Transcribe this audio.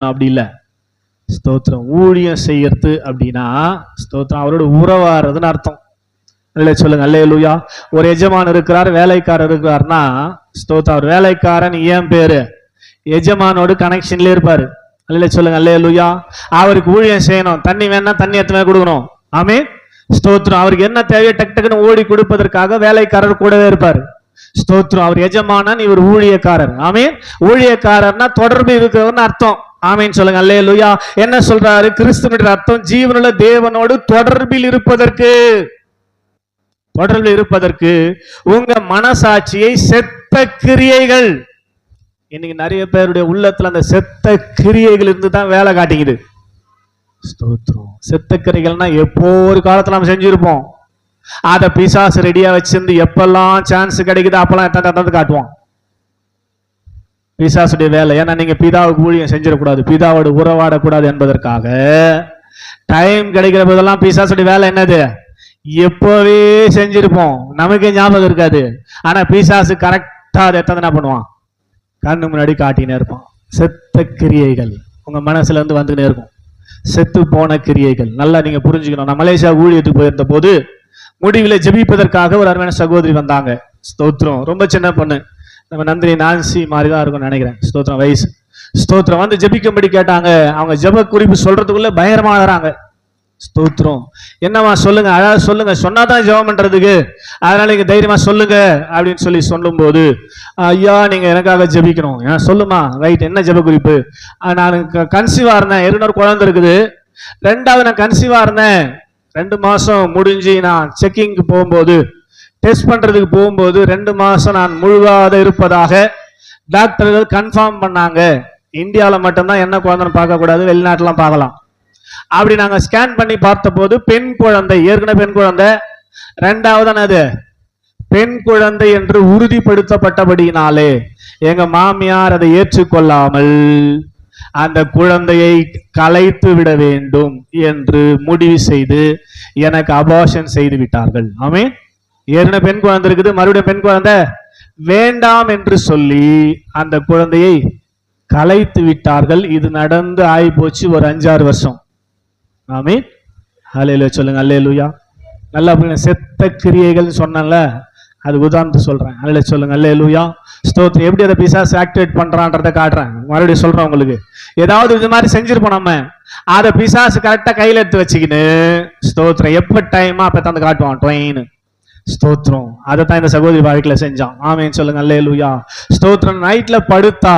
அப்படி இல்லை. ஸ்தோத்திரம் ஊழியம் செய்யறது அப்படின்னா ஸ்தோத்திரம் அவரோட உறவாடுறதுன்னு அர்த்தம். இல்லை சொல்லுங்க அல்லேலூயா. ஒரு எஜமான் இருக்கிறார், வேலைக்காரர் இருக்கிறார்னா ஸ்தோத்திரம் அவர் வேலைக்காரன் ஏன் பேரு எஜமானோடு கனெக்ஷன்ல இருப்பாரு. அல்ல சொல்லுங்க அல்லேலூயா. அவருக்கு ஊழியம் செய்யணும், தண்ணி வேணா தண்ணி எத்தனை கொடுக்கணும். ஆமென் ஸ்தோத்திரம். அவருக்கு என்ன தேவையோ டக்கு டக்குன்னு ஓடி கொடுப்பதற்காக வேலைக்காரர் கூடவே இருப்பாரு. ஸ்தோத்திரம் அவர் எஜமானன், இவர் ஊழியக்காரர். ஆமென். ஊழியக்காரர்னா தொடர்பு இருக்கிறவர்னு அர்த்தம். ஆமென் சொல்லுங்க அல்லேலூயா. என்ன சொல்றாரு கிறிஸ்துவினுடைய அர்த்தம்? ஜீவனுள்ள தேவனோடு தொடர்பில் இருப்பதற்கு. தொடர்பில் இருப்பதற்கு உங்க மனசாட்சியை செத்த கிரியைகள். இன்னைக்கு நிறைய பேருடைய உள்ளத்துல அந்த செத்த கிரியைகள் இருந்து தான் வேலை காட்டிக்குது. ஸ்தோத்திரம். செத்த கிரியைகள்னா எப்போ ஒரு காலத்துல நம்ம செஞ்சிருப்போம். அதை பிசாசு ரெடியா வச்சிருந்து எப்பெல்லாம் சான்ஸ் கிடைக்குது அப்பெல்லாம் எத்தனை காட்டுவான் பிசாசுடைய வேலை. ஏன்னா நீங்க பிதாவுக்கு ஊழியம் செஞ்சிடக்கூடாது, பிதாவோட உறவாடக்கூடாது என்பதற்காக டைம் கிடைக்கிற போதெல்லாம் பிசாசுடைய வேலை என்னது? எப்பவே செஞ்சிருப்போம், நமக்கே ஞாபகம் இருக்காது. ஆனா பிசாசு கரெக்டா அதை எத்தனை என்ன பண்ணுவான்? கண்ணு முன்னாடி காட்டினே இருப்பான். செத்த கிரியைகள் உங்க மனசுல இருந்து வந்துகிட்டே இருக்கும். செத்து போன கிரியைகள். நல்லா நீங்க புரிஞ்சுக்கணும். நான் மலேசியா ஊழியத்துக்கு போயிருந்த போது முடிவில் ஜெபிப்பதற்காக ஒரு அருமையான சகோதரி வந்தாங்க. ஸ்தோத்திரம். ரொம்ப சின்ன பொண்ணு, நம்ம நந்தினி நான்சி மாதிரிதான் இருக்கும்னு நினைக்கிறேன். ஸ்தோத்திரம் வயசு. ஸ்தோத்திரம். வந்து ஜெபிக்கும்படி கேட்டாங்க. அவங்க ஜெப குறிப்பு சொல்றதுக்குள்ள பயங்கரமாகறாங்க. ஸ்தோத்திரம். என்னவா சொல்லுங்க, அழகா சொல்லுங்க, சொன்னாதான் ஜெபம் பண்றதுக்கு, அதனால நீங்க தைரியமா சொல்லுங்க அப்படின்னு சொல்லி சொல்லும் போது, ஐயா நீங்க எனக்காக ஜெபிக்கணும். ஏன் சொல்லுமா? ரைட். என்ன ஜெப குறிப்பு? நான் கன்சீவா இருந்தேன், 2 குழந்தை இருக்குது. 2வது நான் கன்சீவா இருந்தேன். 2 மாசம் முடிஞ்சு நான் செக்கிங்க்கு போகும்போது, டெஸ்ட் பண்றதுக்கு போகும்போது 2 மாசம் நான் முழுகாத இருப்பதாக டாக்டர்கள் கன்ஃபார்ம் பண்ணாங்க. இந்தியாவில் மட்டும்தான் என்ன குழந்தைன்னு பார்க்க கூடாது, வெளிநாட்டுலாம் பார்க்கலாம். அப்படி நாங்க ஸ்கேன் பண்ணி பார்த்த போது பெண் குழந்தை, ஏற்கனவே பெண் குழந்தை, 2வது அது பெண் குழந்தை என்று உறுதிப்படுத்தப்பட்டபடியினாலே எங்க மாமியார் அதை ஏற்றுக்கொள்ளாமல் அந்த குழந்தையை கலைத்து விட வேண்டும் என்று முடிவு செய்து எனக்கு அபார்ஷன் செய்து விட்டார்கள். ஆமென். ஏற்கனவே பெண் குழந்தை இருக்குது, மறுபடியும் பெண் குழந்தை வேண்டாம் என்று சொல்லி அந்த குழந்தையை கலைத்து விட்டார்கள். இது நடந்து ஆகி போச்சு ஒரு 5-6 வருஷம். ஆமென். அல்லேலூயா சொல்லுங்க அல்லேலூயா. நல்லா செத்த கிரியைகள் சொன்னல, அது உதாரணத்தை சொல்றேன். அல்லேலூயா சொல்லுங்க அல்லேலூயா. ஸ்தோத்திரம். எப்படி அதை பிசாசு ஆக்டிவேட் பண்றான்றதை காட்டுறேன். மறுபடியும் சொல்றேன் உங்களுக்கு. ஏதாவது இது மாதிரி செஞ்சிருப்போம் நம்ம, அதை பிசாசு கரெக்டா கையில எடுத்து வச்சுக்கின்னு ஸ்தோத்திரம் எப்ப டைமா அப்ப தந்து காட்டுவான் ட்ரெயின். ஸ்தோத்திரம். அதை தான் இந்த சகோதரி வாழ்க்கையில செஞ்சான். ஆமென் சொல்லுங்க அல்லேலூயா. ஸ்தோத்திரம். நைட்ல படுத்தா